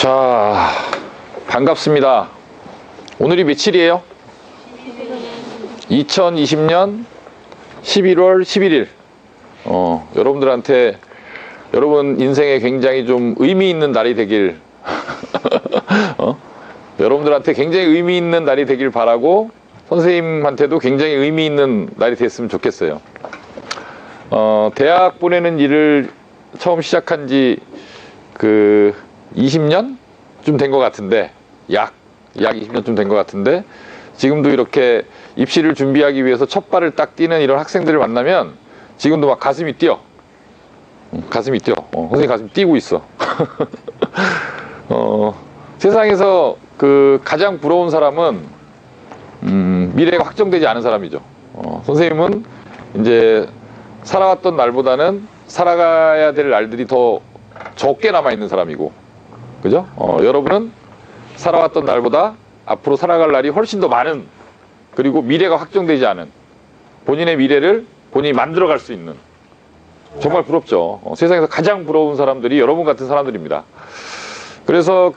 자, 반갑습니다. 오늘이 며칠이에요? 2020년 11월 11일. 여러분들한테 여러분 인생에 굉장히 좀 의미 있는 날이 되길 여러분들한테 굉장히 의미 있는 날이 되길 바라고 선생님한테도 굉장히 의미 있는 날이 됐으면 좋겠어요. 대학 보내는 일을 처음 시작한 지 20년 좀 된 것 같은데, 약 20년쯤 된 것 같은데, 지금도 이렇게 입시를 준비하기 위해서 첫 발을 딱 뛰는 이런 학생들을 만나면 지금도 막 가슴이 뛰어. 가슴이 뛰어. 선생님 가슴이 뛰고 있어. 세상에서 가장 부러운 사람은 미래가 확정되지 않은 사람이죠. 선생님은 이제 살아왔던 날보다는 살아가야 될 날들이 더 적게 남아있는 사람이고, 그죠? 여러분은 살아왔던 날보다 앞으로 살아갈 날이 훨씬 더 많은, 그리고 미래가 확정되지 않은 본인의 미래를 본인이 만들어갈 수 있는, 정말 부럽죠. 세상에서 가장 부러운 사람들이 여러분 같은 사람들입니다. 그래서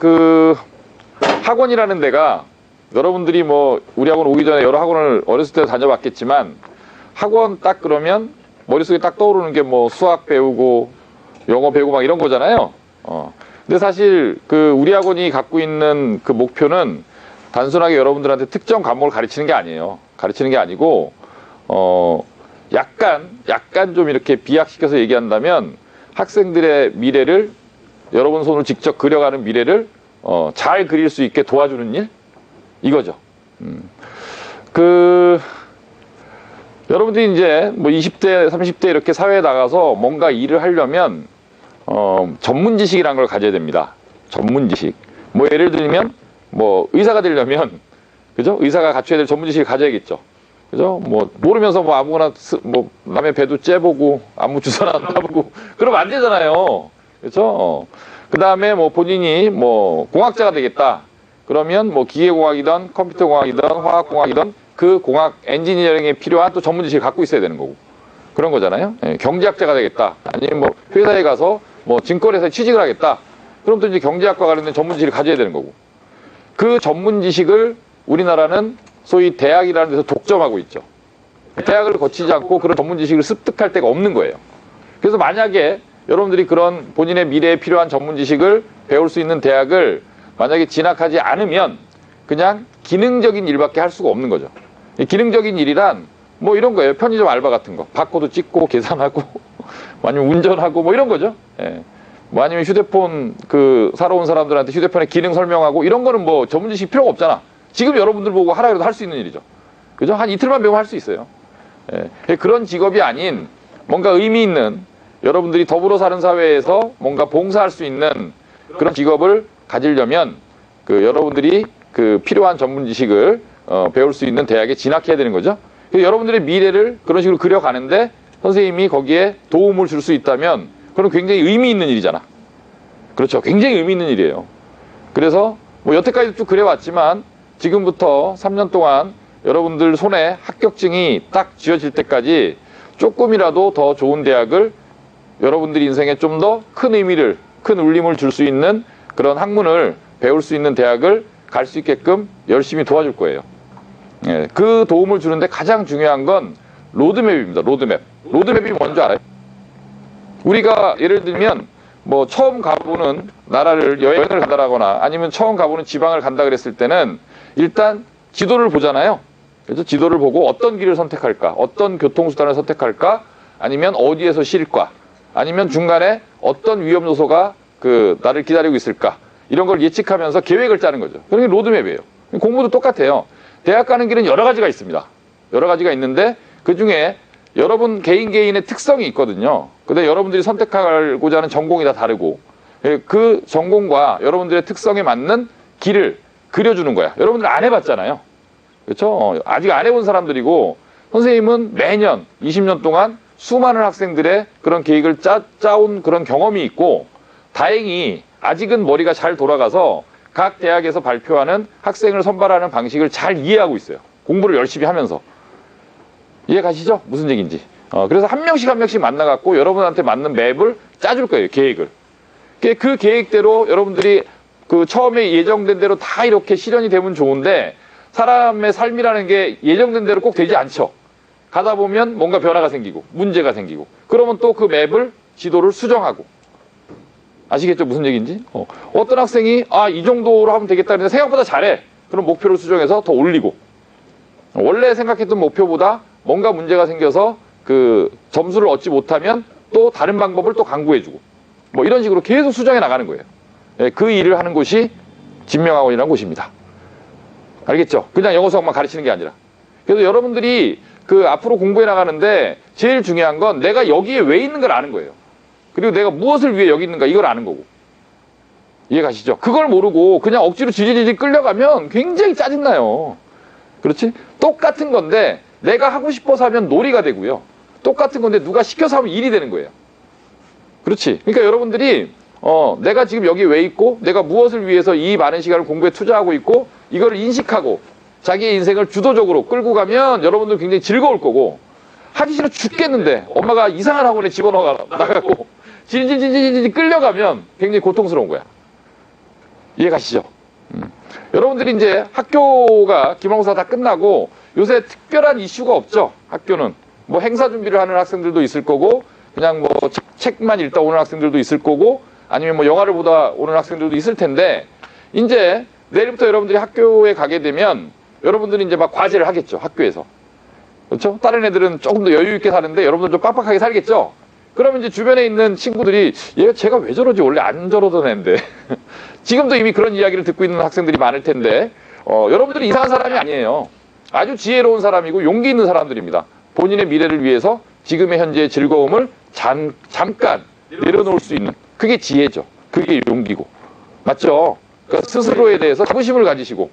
학원이라는 데가, 여러분들이 우리 학원 오기 전에 여러 학원을 어렸을 때 다녀봤겠지만, 학원 딱 그러면 머릿속에 딱 떠오르는 게 수학 배우고 영어 배우고 막 이런 거잖아요. 근데 사실 우리 학원이 갖고 있는 목표는 단순하게 여러분들한테 특정 과목을 가르치는 게 아니에요. 가르치는 게 아니고 약간 좀 이렇게 비약시켜서 얘기한다면, 학생들의 미래를, 여러분 손으로 직접 그려가는 미래를 잘 그릴 수 있게 도와주는 일, 이거죠. 여러분들이 이제 20대 30대 이렇게 사회에 나가서 뭔가 일을 하려면 전문 지식이라는 걸 가져야 됩니다. 전문 지식. 예를 들면 의사가 되려면, 그죠? 의사가 갖춰야 될 전문 지식을 가져야겠죠. 그죠? 모르면서 아무거나 남의 배도 째보고 아무 주사나 따보고 그러면 안 되잖아요. 그렇죠? 그 다음에 본인이 공학자가 되겠다. 그러면 기계공학이든 컴퓨터공학이든 화학공학이든 그 공학 엔지니어링에 필요한 또 전문 지식을 갖고 있어야 되는 거고, 그런 거잖아요. 경제학자가 되겠다. 아니면 회사에 가서 증권회사에 취직을 하겠다. 그럼 또 이제 경제학과 관련된 전문 지식을 가져야 되는 거고, 그 전문 지식을 우리나라는 소위 대학이라는 데서 독점하고 있죠. 대학을 거치지 않고 그런 전문 지식을 습득할 데가 없는 거예요. 그래서 만약에 여러분들이 그런 본인의 미래에 필요한 전문 지식을 배울 수 있는 대학을 만약에 진학하지 않으면 그냥 기능적인 일밖에 할 수가 없는 거죠. 기능적인 일이란 이런 거예요. 편의점 알바 같은 거. 바코드 찍고 계산하고 아니면 운전하고 이런 거죠. 예. 아니면 휴대폰 사러 온 사람들한테 휴대폰의 기능 설명하고, 이런 거는 전문 지식 필요가 없잖아. 지금 여러분들 보고 하라 그래도 할 수 있는 일이죠. 그죠? 한 이틀만 배우면 할 수 있어요. 예. 그런 직업이 아닌 뭔가 의미 있는, 여러분들이 더불어 사는 사회에서 뭔가 봉사할 수 있는 그런 직업을 가지려면 여러분들이 필요한 전문 지식을 배울 수 있는 대학에 진학해야 되는 거죠. 여러분들의 미래를 그런 식으로 그려가는데 선생님이 거기에 도움을 줄 수 있다면 그건 굉장히 의미 있는 일이잖아. 그렇죠. 굉장히 의미 있는 일이에요. 그래서 여태까지 쭉 그래왔지만 지금부터 3년 동안 여러분들 손에 합격증이 딱 쥐어질 때까지 조금이라도 더 좋은 대학을, 여러분들 인생에 좀 더 큰 의미를, 큰 울림을 줄 수 있는 그런 학문을 배울 수 있는 대학을 갈 수 있게끔 열심히 도와줄 거예요. 예, 그 도움을 주는데 가장 중요한 건 로드맵입니다. 로드맵. 로드맵이 뭔지 알아요? 우리가 예를 들면 처음 가보는 나라를 여행을 간다거나 아니면 처음 가보는 지방을 간다 그랬을 때는 일단 지도를 보잖아요. 그래서 지도를 보고 어떤 길을 선택할까, 어떤 교통수단을 선택할까, 아니면 어디에서 쉴까, 아니면 중간에 어떤 위험 요소가 나를 기다리고 있을까, 이런 걸 예측하면서 계획을 짜는 거죠. 그런 게 로드맵이에요. 공부도 똑같아요. 대학 가는 길은 여러 가지가 있습니다. 여러 가지가 있는데 그 중에 여러분 개인의 특성이 있거든요. 근데 여러분들이 선택하고자 하는 전공이 다 다르고, 그 전공과 여러분들의 특성에 맞는 길을 그려주는 거야. 여러분들 안 해봤잖아요. 그렇죠? 아직 안 해본 사람들이고, 선생님은 매년 20년 동안 수많은 학생들의 그런 계획을 짜온 그런 경험이 있고, 다행히 아직은 머리가 잘 돌아가서 각 대학에서 발표하는 학생을 선발하는 방식을 잘 이해하고 있어요. 공부를 열심히 하면서. 이해 가시죠? 무슨 얘기인지. 그래서 한 명씩 만나갖고 여러분한테 맞는 맵을 짜줄 거예요. 계획을. 그 계획대로 여러분들이 그 처음에 예정된 대로 다 이렇게 실현이 되면 좋은데 사람의 삶이라는 게 예정된 대로 꼭 되지 않죠. 가다 보면 뭔가 변화가 생기고 문제가 생기고 그러면 또 그 맵을 지도를 수정하고 아시겠죠? 무슨 얘기인지? 어떤 학생이 이 정도로 하면 되겠다 했는데 생각보다 잘해. 그럼 목표를 수정해서 더 올리고 원래 생각했던 목표보다 뭔가 문제가 생겨서 그 점수를 얻지 못하면 또 다른 방법을 또 강구해주고 뭐 이런 식으로 계속 수정해 나가는 거예요. 그 일을 하는 곳이 진명학원이라는 곳입니다. 알겠죠? 그냥 영어 수학만 가르치는 게 아니라. 그래서 여러분들이 그 앞으로 공부해 나가는데 제일 중요한 건 내가 여기에 왜 있는 걸 아는 거예요. 그리고 내가 무엇을 위해 여기 있는가 이걸 아는 거고. 이해 가시죠? 그걸 모르고 그냥 억지로 지지지지 끌려가면 굉장히 짜증나요. 그렇지? 똑같은 건데 내가 하고 싶어서 하면 놀이가 되고요. 똑같은 건데 누가 시켜서 하면 일이 되는 거예요. 그렇지? 그러니까 여러분들이 내가 지금 여기 왜 있고 내가 무엇을 위해서 이 많은 시간을 공부에 투자하고 있고 이거를 인식하고 자기의 인생을 주도적으로 끌고 가면 여러분들 굉장히 즐거울 거고 하기 싫어 죽겠는데 엄마가 이상한 학원에 집어넣어 나가고 질질질질질 끌려가면 굉장히 고통스러운 거야. 이해 가시죠? 여러분들이 이제 학교가 기말고사 다 끝나고 요새 특별한 이슈가 없죠. 학교는 뭐 행사 준비를 하는 학생들도 있을 거고 그냥 뭐 책만 읽다 오는 학생들도 있을 거고 아니면 뭐 영화를 보다 오는 학생들도 있을 텐데 이제 내일부터 여러분들이 학교에 가게 되면 여러분들이 이제 막 과제를 하겠죠. 학교에서. 그렇죠? 다른 애들은 조금 더 여유 있게 사는데 여러분들 좀 빡빡하게 살겠죠? 그러면 이제 주변에 있는 친구들이 얘가 제가 왜 저러지? 원래 안 저러던 애인데. 지금도 이미 그런 이야기를 듣고 있는 학생들이 많을 텐데 여러분들이 이상한 사람이 아니에요. 아주 지혜로운 사람이고 용기 있는 사람들입니다. 본인의 미래를 위해서 지금의 현재의 즐거움을 잠깐 내려놓을 수 있는 그게 지혜죠. 그게 용기고. 맞죠? 그러니까 스스로에 대해서 자부심을 가지시고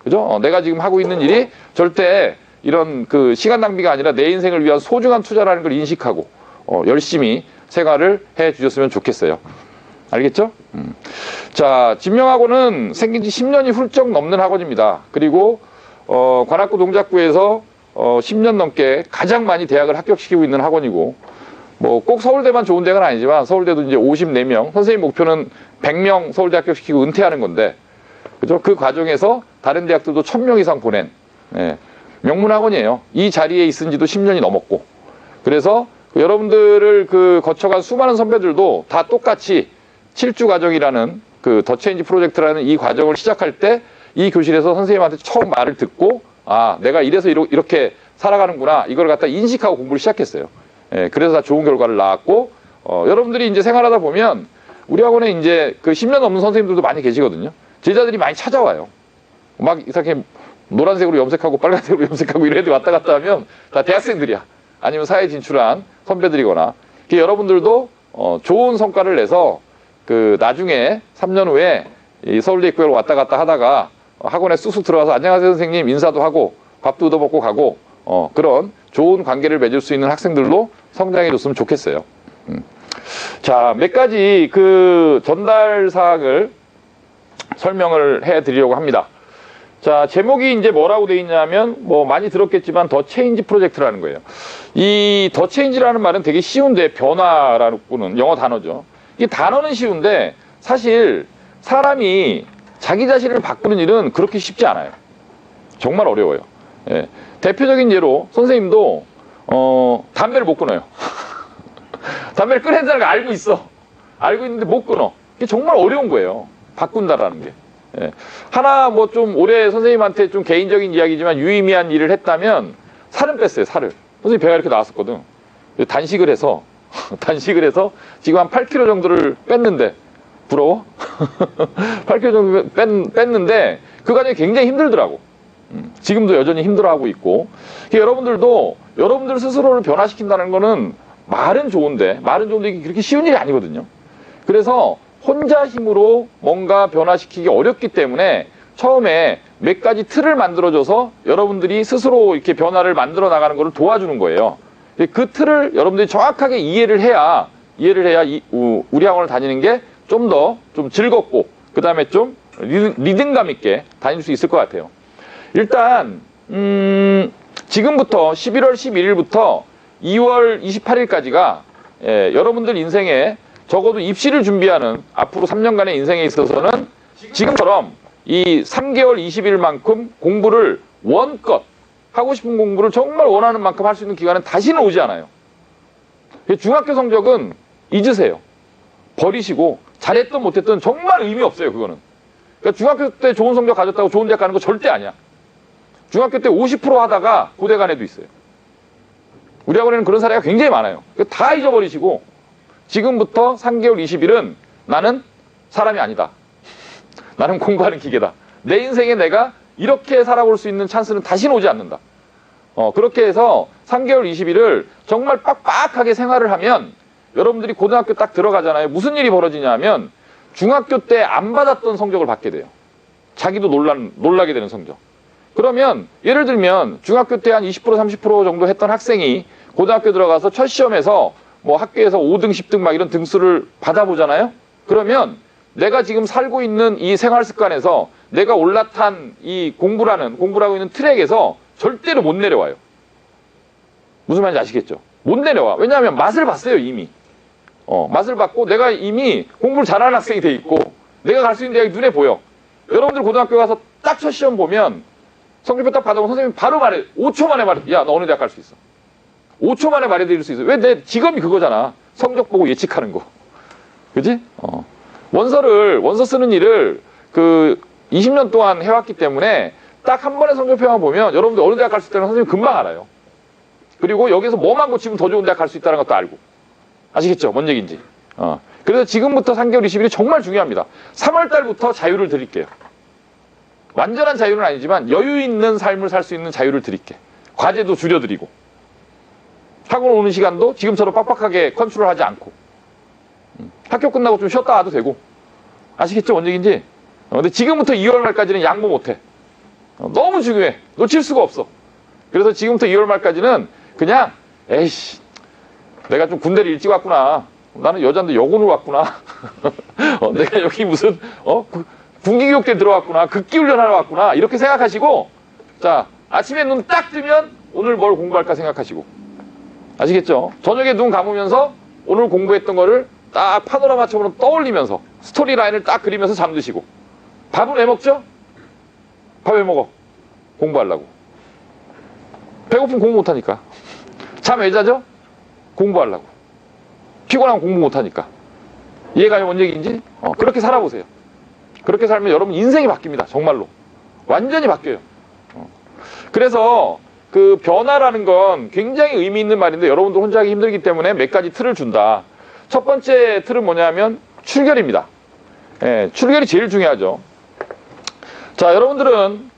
그죠? 내가 지금 하고 있는 일이 절대 이런 그 시간 낭비가 아니라 내 인생을 위한 소중한 투자라는 걸 인식하고 열심히 생활을 해 주셨으면 좋겠어요. 알겠죠? 자, 진명학원은 생긴 지 10년이 훌쩍 넘는 학원입니다. 그리고 관악구 동작구에서 10년 넘게 가장 많이 대학을 합격시키고 있는 학원이고 뭐 꼭 서울대만 좋은 대학은 아니지만 서울대도 이제 54명, 선생님 목표는 100명 서울대 합격시키고 은퇴하는 건데 그죠? 그 과정에서 다른 대학들도 1000명 이상 보낸 명문 학원이에요. 이 자리에 있은 지도 10년이 넘었고 그래서 여러분들을 그 거쳐간 수많은 선배들도 다 똑같이 7주 과정이라는 그 더 체인지 프로젝트라는 이 과정을 시작할 때 이 교실에서 선생님한테 처음 말을 듣고 내가 이래서 이렇게 살아가는구나 이걸 갖다 인식하고 공부를 시작했어요. 그래서 다 좋은 결과를 낳았고 여러분들이 이제 생활하다 보면 우리 학원에 이제 그 10년 넘는 선생님들도 많이 계시거든요. 제자들이 많이 찾아와요. 막 이렇게 노란색으로 염색하고 빨간색으로 염색하고 이런 애들 왔다 갔다 하면 다 대학생들이야. 아니면 사회 진출한 선배들이거나. 여러분들도 좋은 성과를 내서 그 나중에 3년 후에 이 서울대 입구를 왔다 갔다 하다가 학원에 쑥쑥 들어가서 안녕하세요 선생님 인사도 하고 밥도 얻어먹고 가고 그런 좋은 관계를 맺을 수 있는 학생들로 성장해 줬으면 좋겠어요. 자, 몇 가지 그 전달 사항을 설명을 해 드리려고 합니다. 자, 제목이 이제 뭐라고 돼 있냐면 뭐 많이 들었겠지만 더 체인지 프로젝트라는 거예요. 이 더 체인지라는 말은 되게 쉬운데 변화라는 영어 단어죠. 이 단어는 쉬운데 사실 사람이 자기 자신을 바꾸는 일은 그렇게 쉽지 않아요. 정말 어려워요. 대표적인 예로 선생님도 담배를 못 끊어요. 담배를 끊어야 된다는 걸 알고 있어. 알고 있는데 못 끊어. 이게 정말 어려운 거예요. 바꾼다라는 게. 하나 뭐 좀 올해 선생님한테 좀 개인적인 이야기지만 유의미한 일을 했다면 살은 뺐어요. 살을. 선생님 배가 이렇게 나왔었거든. 단식을 해서 지금 한 8kg 정도를 뺐는데 부러워? 8kg 정도 뺐는데 그 과정이 굉장히 힘들더라고. 지금도 여전히 힘들어하고 있고. 여러분들도 여러분들 스스로를 변화시킨다는 거는 말은 좋은데 이게 그렇게 쉬운 일이 아니거든요. 그래서 혼자 힘으로 뭔가 변화시키기 어렵기 때문에 처음에 몇 가지 틀을 만들어줘서 여러분들이 스스로 이렇게 변화를 만들어 나가는 것을 도와주는 거예요. 그 틀을 여러분들이 정확하게 이해를 해야 우리 학원을 다니는 게 좀 더 좀 즐겁고 그 다음에 좀 리듬감 있게 다닐 수 있을 것 같아요. 일단 지금부터 11월 11일부터 2월 28일까지가 여러분들 인생에 적어도 입시를 준비하는 앞으로 3년간의 인생에 있어서는 지금처럼 이 3개월 20일만큼 공부를 원껏 하고 싶은 공부를 정말 원하는 만큼 할 수 있는 기간은 다시는 오지 않아요. 중학교 성적은 잊으세요. 버리시고 잘했든 못했든 정말 의미 없어요. 그거는. 그러니까 중학교 때 좋은 성적 가졌다고 좋은 대학 가는 거 절대 아니야. 중학교 때 50% 하다가 고대 간 애도 있어요. 우리 학원에는 그런 사례가 굉장히 많아요. 다 잊어버리시고 지금부터 3개월 20일은 나는 사람이 아니다. 나는 공부하는 기계다. 내 인생에 내가 이렇게 살아볼 수 있는 찬스는 다시는 오지 않는다. 그렇게 해서 3개월 20일을 정말 빡빡하게 생활을 하면 여러분들이 고등학교 딱 들어가잖아요. 무슨 일이 벌어지냐 하면 중학교 때 안 받았던 성적을 받게 돼요. 자기도 놀라게 되는 성적. 그러면 예를 들면 중학교 때 한 20% 30% 정도 했던 학생이 고등학교 들어가서 첫 시험에서 뭐 학교에서 5등 10등 막 이런 등수를 받아보잖아요. 그러면 내가 지금 살고 있는 이 생활 습관에서 내가 올라탄 이 공부를 하고 있는 트랙에서 절대로 못 내려와요. 무슨 말인지 아시겠죠? 못 내려와. 왜냐하면 맛을 봤어요, 이미. 맛을 봤고 내가 이미 공부를 잘하는 학생이 돼 있고 내가 갈 수 있는 대학이 눈에 보여. 여러분들 고등학교 가서 딱 첫 시험 보면 성적표 딱 받아보면 선생님이 바로 말해. 5초 만에 말해. 야, 너 어느 대학 갈 수 있어. 5초 만에 말해드릴 수 있어. 왜? 내 직업이 그거잖아. 성적 보고 예측하는 거. 그지? 원서 쓰는 일을 20년 동안 해왔기 때문에 딱 한 번의 성적표만 보면 여러분들 어느 대학 갈 수 있다는 건 선생님 금방 알아요. 그리고 여기서 뭐만 고치면 더 좋은 대학 갈 수 있다는 것도 알고. 아시겠죠? 뭔 얘기인지. 그래서 지금부터 3개월 20일이 정말 중요합니다. 3월 달부터 자유를 드릴게요. 완전한 자유는 아니지만 여유 있는 삶을 살 수 있는 자유를 드릴게. 과제도 줄여드리고 학원 오는 시간도 지금처럼 빡빡하게 컨트롤하지 않고 학교 끝나고 좀 쉬었다 와도 되고. 아시겠죠? 뭔 얘기인지. 근데 지금부터 2월 말까지는 양보 못해. 너무 중요해. 놓칠 수가 없어. 그래서 지금부터 2월 말까지는 그냥 에이씨 내가 좀 군대를 일찍 왔구나. 나는 여자인데 여군을 왔구나. 내가 여기 무슨 군기교육대 들어왔구나. 극기훈련하러 왔구나. 이렇게 생각하시고 자 아침에 눈 딱 뜨면 오늘 뭘 공부할까 생각하시고. 아시겠죠? 저녁에 눈 감으면서 오늘 공부했던 거를 딱 파노라마처럼 떠올리면서 스토리라인을 딱 그리면서 잠드시고. 밥은 왜 먹죠? 밥 왜 먹어? 공부하려고. 배고프면 공부 못하니까. 잠 왜 자죠? 공부하려고. 피곤하면 공부 못하니까. 이해가 뭔 얘기인지? 그렇게 살아보세요. 그렇게 살면 여러분 인생이 바뀝니다. 정말로. 완전히 바뀌어요. 그래서 그 변화라는 건 굉장히 의미 있는 말인데 여러분들 혼자 하기 힘들기 때문에 몇 가지 틀을 준다. 첫 번째 틀은 뭐냐면 출결입니다. 출결이 제일 중요하죠. 자, 여러분들은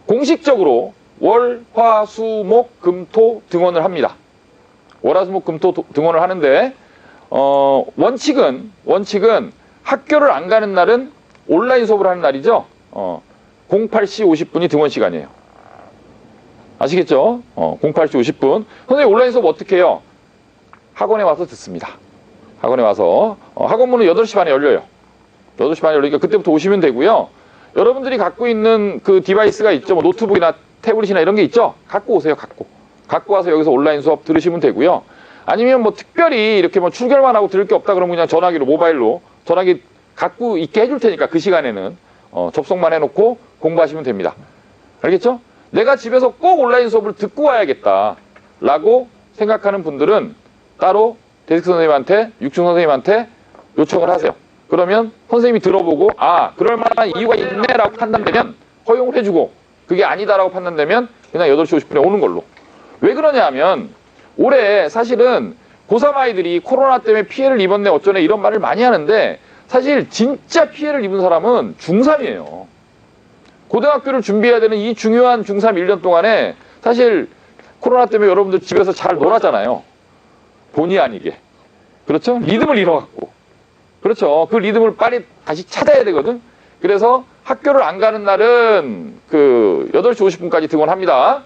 공식적으로 월, 화, 수, 목, 금, 토 등원을 합니다. 월, 화, 수, 목, 금, 토 등원을 하는데 원칙은 학교를 안 가는 날은 온라인 수업을 하는 날이죠. 08시 50분이 등원 시간이에요. 아시겠죠? 08시 50분. 선생님 온라인 수업 어떻게 해요? 학원에 와서 듣습니다. 학원에 와서 학원문은 8시 반에 열려요. 8시 반에 열리니까 그때부터 오시면 되고요. 여러분들이 갖고 있는 그 디바이스가 있죠. 뭐 노트북이나 태블릿이나 이런 게 있죠. 갖고 오세요. 갖고 와서 여기서 온라인 수업 들으시면 되고요. 아니면 뭐 특별히 이렇게 뭐 출결만 하고 들을 게 없다 그러면 그냥 전화기로 모바일로 전화기 갖고 있게 해줄 테니까 그 시간에는 접속만 해놓고 공부하시면 됩니다. 알겠죠? 내가 집에서 꼭 온라인 수업을 듣고 와야겠다라고 생각하는 분들은 따로 데스크 선생님한테, 육중 선생님한테 요청을 하세요. 그러면 선생님이 들어보고 그럴 만한 이유가 있네라고 판단되면 허용을 해주고 그게 아니다라고 판단되면 그냥 8시 50분에 오는 걸로. 왜 그러냐 하면 올해 사실은 고3 아이들이 코로나 때문에 피해를 입었네 어쩌네 이런 말을 많이 하는데 사실 진짜 피해를 입은 사람은 중3이에요. 고등학교를 준비해야 되는 이 중요한 중3 1년 동안에 사실 코로나 때문에 여러분들 집에서 잘 놀았잖아요. 본의 아니게. 그렇죠? 리듬을 잃어갖고. 그렇죠. 그 리듬을 빨리 다시 찾아야 되거든. 그래서 학교를 안 가는 날은 8시 50분까지 등원합니다.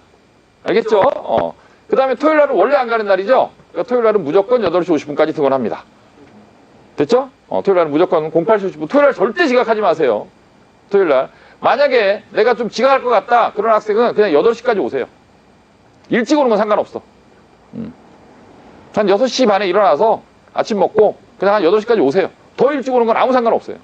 알겠죠? 그 다음에 토요일 날은 원래 안 가는 날이죠? 그러니까 토요일 날은 무조건 8시 50분까지 등원합니다. 됐죠? 토요일 날은 무조건 08시 50분. 토요일 날 절대 지각하지 마세요. 토요일 날. 만약에 내가 좀 지각할 것 같다. 그런 학생은 그냥 8시까지 오세요. 일찍 오는 건 상관없어. 한 6시 반에 일어나서 아침 먹고 그냥 한 8시까지 오세요. 더 일찍 오는 건 아무 상관없어요.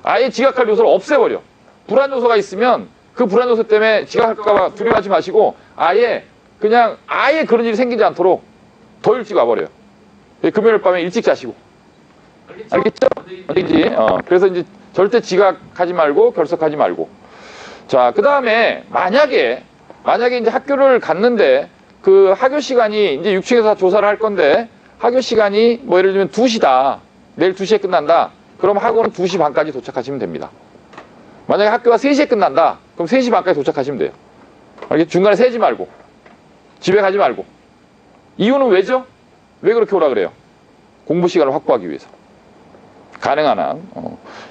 아예 지각할 요소를 없애버려. 불안 요소가 있으면 그 불안 요소 때문에 지각할까봐 두려워하지 마시고 아예 그냥 아예 그런 일이 생기지 않도록 더 일찍 와버려요. 금요일 밤에 일찍 자시고. 알겠죠? 알겠지? 그래서 이제 절대 지각하지 말고 결석하지 말고. 자, 그 다음에 만약에 이제 학교를 갔는데 그 학교 시간이 이제 6층에서 조사를 할 건데 학교 시간이 뭐 예를 들면 2시다. 내일 2시에 끝난다. 그럼 학원은 2시 반까지 도착하시면 됩니다. 만약에 학교가 3시에 끝난다. 그럼 3시 반까지 도착하시면 돼요. 알겠죠? 중간에 세지 말고. 집에 가지 말고. 이유는 왜죠? 왜 그렇게 오라 그래요? 공부 시간을 확보하기 위해서. 가능한 한.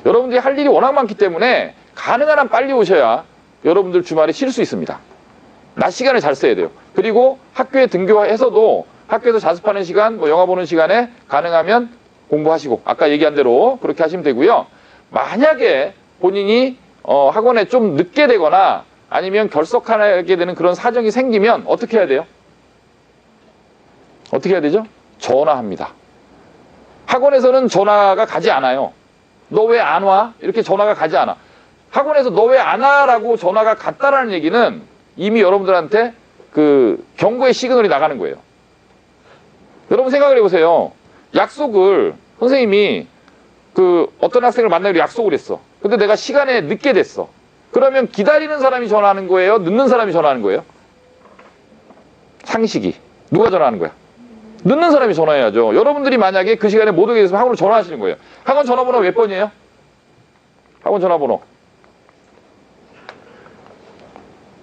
여러분들이 할 일이 워낙 많기 때문에 가능한 한 빨리 오셔야 여러분들 주말에 쉴 수 있습니다. 낮 시간을 잘 써야 돼요. 그리고 학교에 등교해서도 학교에서 자습하는 시간, 뭐 영화 보는 시간에 가능하면 공부하시고 아까 얘기한 대로 그렇게 하시면 되고요. 만약에 본인이 학원에 좀 늦게 되거나 아니면 결석하게 되는 그런 사정이 생기면 어떻게 해야 돼요? 어떻게 해야 되죠? 전화합니다. 학원에서는 전화가 가지 않아요. 너 왜 안 와? 이렇게 전화가 가지 않아. 학원에서 너 왜 안 와라고 전화가 갔다라는 얘기는 이미 여러분들한테 그 경고의 시그널이 나가는 거예요. 여러분 생각을 해보세요. 약속을 선생님이 그 어떤 학생을 만나기로 약속을 했어. 근데 내가 시간에 늦게 됐어. 그러면 기다리는 사람이 전화하는 거예요? 늦는 사람이 전화하는 거예요? 상식이. 누가 전화하는 거야? 늦는 사람이 전화해야죠. 여러분들이 만약에 그 시간에 못 오게 됐으면 학원으로 전화하시는 거예요. 학원 전화번호 몇 번이에요? 학원 전화번호.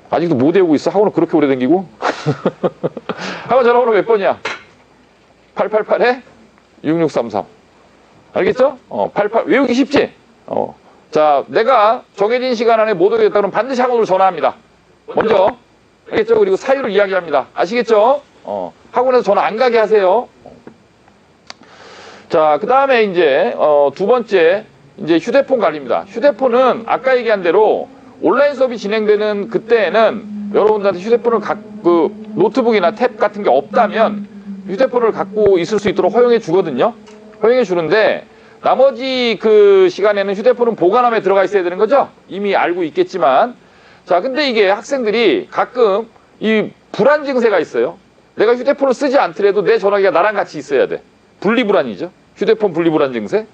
아직도 못 외우고 있어? 학원을 그렇게 오래 다니고? 학원 전화번호 몇 번이야? 888-6633. 알겠죠? 88, 외우기 쉽지? 자, 내가 정해진 시간 안에 못 오게 됐다 그러면 반드시 학원으로 전화합니다. 먼저. 알겠죠? 그리고 사유를 이야기합니다. 아시겠죠? 학원에서 전화 안 가게 하세요. 자, 그 다음에 이제, 두 번째, 이제 휴대폰 관리입니다. 휴대폰은 아까 얘기한 대로 온라인 수업이 진행되는 그때에는 여러분들한테 휴대폰을 노트북이나 탭 같은 게 없다면 휴대폰을 갖고 있을 수 있도록 허용해 주거든요. 허용해 주는데 나머지 그 시간에는 휴대폰은 보관함에 들어가 있어야 되는 거죠. 이미 알고 있겠지만. 자, 근데 이게 학생들이 가끔 이 불안 증세가 있어요. 내가 휴대폰을 쓰지 않더라도 내 전화기가 나랑 같이 있어야 돼. 분리불안이죠. 휴대폰 분리불안 증세.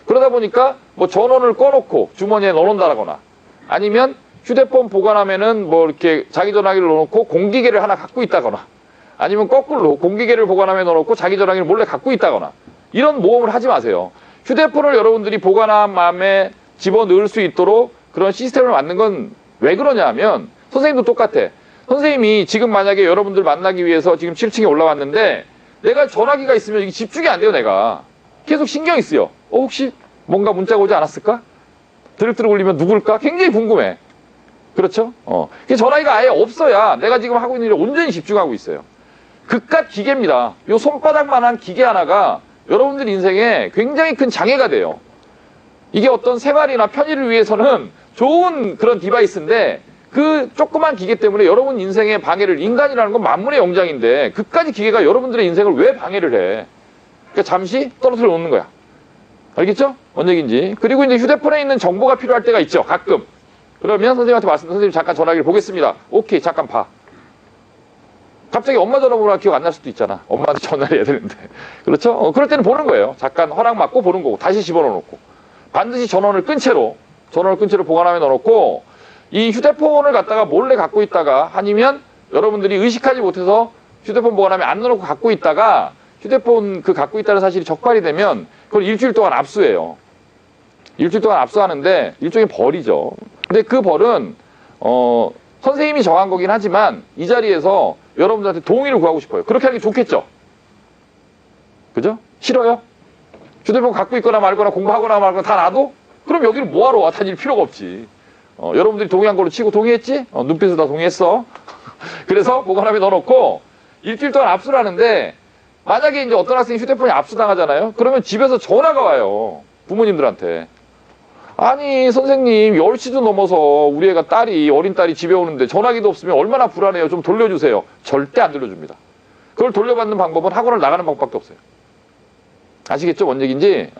그러다 보니까 뭐 전원을 꺼놓고 주머니에 넣어놓는다거나 아니면 휴대폰 보관함에는 뭐 이렇게 자기 전화기를 넣어놓고 공기계를 하나 갖고 있다거나 아니면 거꾸로 공기계를 보관함에 넣어놓고 자기 전화기를 몰래 갖고 있다거나 이런 모험을 하지 마세요. 휴대폰을 여러분들이 보관함에 집어넣을 수 있도록 그런 시스템을 만든 건 왜 그러냐 하면 선생님도 똑같아. 선생님이 지금 만약에 여러분들 만나기 위해서 지금 7층에 올라왔는데 내가 전화기가 있으면 이게 집중이 안 돼요. 내가 계속 신경이 쓰여. 혹시 뭔가 문자가 오지 않았을까? 드륵드륵 울리면 누굴까? 굉장히 궁금해. 그렇죠? 전화기가 아예 없어야 내가 지금 하고 있는 일에 온전히 집중하고 있어요. 그깟 기계입니다. 요 손바닥만한 기계 하나가 여러분들 인생에 굉장히 큰 장애가 돼요. 이게 어떤 생활이나 편의를 위해서는 좋은 그런 디바이스인데 그 조그만 기계 때문에 여러분 인생의 방해를, 인간이라는 건 만물의 영장인데 그까지 기계가 여러분들의 인생을 왜 방해를 해? 그러니까 잠시 떨어뜨려 놓는 거야. 알겠죠? 뭔 얘기인지. 그리고 이제 휴대폰에 있는 정보가 필요할 때가 있죠. 가끔. 그러면 선생님한테 선생님 잠깐 전화기를 보겠습니다. 오케이, 잠깐 봐. 갑자기 엄마 전화번호가 기억 안 날 수도 있잖아. 엄마한테 전화를 해야 되는데. 그렇죠? 그럴 때는 보는 거예요. 잠깐 허락 받고 보는 거고. 다시 집어넣어 놓고. 반드시 전원을 끈 채로 보관함에 넣어놓고 이 휴대폰을 갖다가 몰래 갖고 있다가 아니면 여러분들이 의식하지 못해서 휴대폰 보관함에 안 넣어놓고 갖고 있다가 휴대폰 갖고 있다는 사실이 적발이 되면 그걸 일주일 동안 압수해요. 일주일 동안 압수하는데 일종의 벌이죠. 근데 그 벌은 선생님이 정한 거긴 하지만 이 자리에서 여러분들한테 동의를 구하고 싶어요. 그렇게 하는 게 좋겠죠? 그죠? 싫어요? 휴대폰 갖고 있거나 말거나 공부하거나 말거나 다 놔도? 그럼 여기를 뭐하러 와? 다닐 필요가 없지. 여러분들이 동의한 걸로 치고 동의했지? 눈빛으로 다 동의했어. 그래서 보관함에 넣어놓고 일주일 동안 압수를 하는데 만약에 이제 어떤 학생이 휴대폰이 압수당하잖아요? 그러면 집에서 전화가 와요. 부모님들한테. 아니 선생님 10시도 넘어서 우리 애가 어린 딸이 집에 오는데 전화기도 없으면 얼마나 불안해요. 좀 돌려주세요. 절대 안 돌려줍니다. 그걸 돌려받는 방법은 학원을 나가는 방법밖에 없어요. 아시겠죠? 뭔 얘기인지?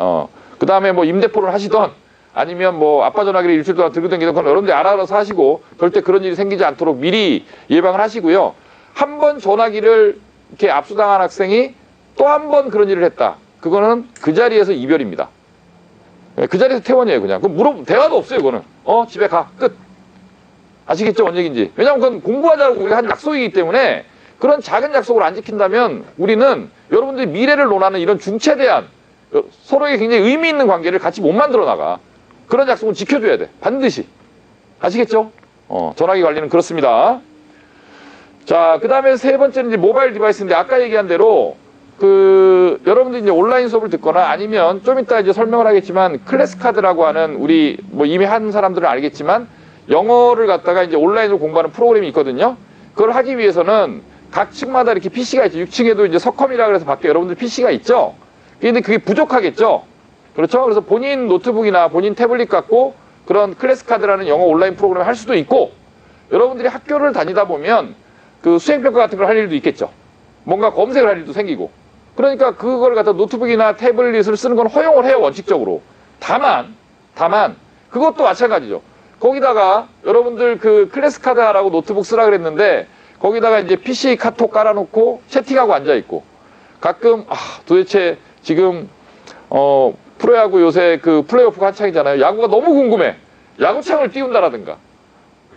그 다음에 뭐 임대포를 하시던 아니면 뭐 아빠 전화기를 일주일 동안 들고 다니던 건 여러분들이 알아서 하시고 절대 그런 일이 생기지 않도록 미리 예방을 하시고요. 한 번 전화기를 이렇게 압수당한 학생이 또 한 번 그런 일을 했다. 그거는 그 자리에서 이별입니다. 그 자리에서 퇴원이에요, 그냥. 그럼 대화도 없어요, 그거는. 집에 가. 끝. 아시겠죠? 뭔 얘기인지. 왜냐면 그건 공부하자고 우리가 한 약속이기 때문에 그런 작은 약속을 안 지킨다면 우리는 여러분들이 미래를 논하는 이런 중차대한 서로에게 굉장히 의미 있는 관계를 같이 못 만들어 나가. 그런 약속은 지켜줘야 돼. 반드시. 아시겠죠? 전화기 관리는 그렇습니다. 자, 그 다음에 세 번째는 이제 모바일 디바이스인데 아까 얘기한 대로 여러분들이 이제 온라인 수업을 듣거나 아니면 좀 이따 이제 설명을 하겠지만 클래스카드라고 하는 우리 뭐 이미 한 사람들은 알겠지만 영어를 갖다가 이제 온라인으로 공부하는 프로그램이 있거든요. 그걸 하기 위해서는 각 층마다 이렇게 PC가 있죠. 6층에도 이제 서컴이라 그래서 밖에 여러분들 PC가 있죠. 근데 그게 부족하겠죠. 그렇죠? 그래서 본인 노트북이나 본인 태블릿 갖고 그런 클래스카드라는 영어 온라인 프로그램을 할 수도 있고 여러분들이 학교를 다니다 보면 그 수행평가 같은 걸 할 일도 있겠죠. 뭔가 검색을 할 일도 생기고. 그러니까 그걸 갖다 노트북이나 태블릿을 쓰는 건 허용을 해요, 원칙적으로. 다만, 그것도 마찬가지죠. 거기다가 여러분들 그 클래스카드라고 노트북 쓰라 그랬는데 거기다가 이제 PC 카톡 깔아놓고 채팅하고 앉아있고 가끔, 도대체 지금, 프로야구 요새 그 플레이오프가 한창이잖아요. 야구가 너무 궁금해. 야구창을 띄운다라든가.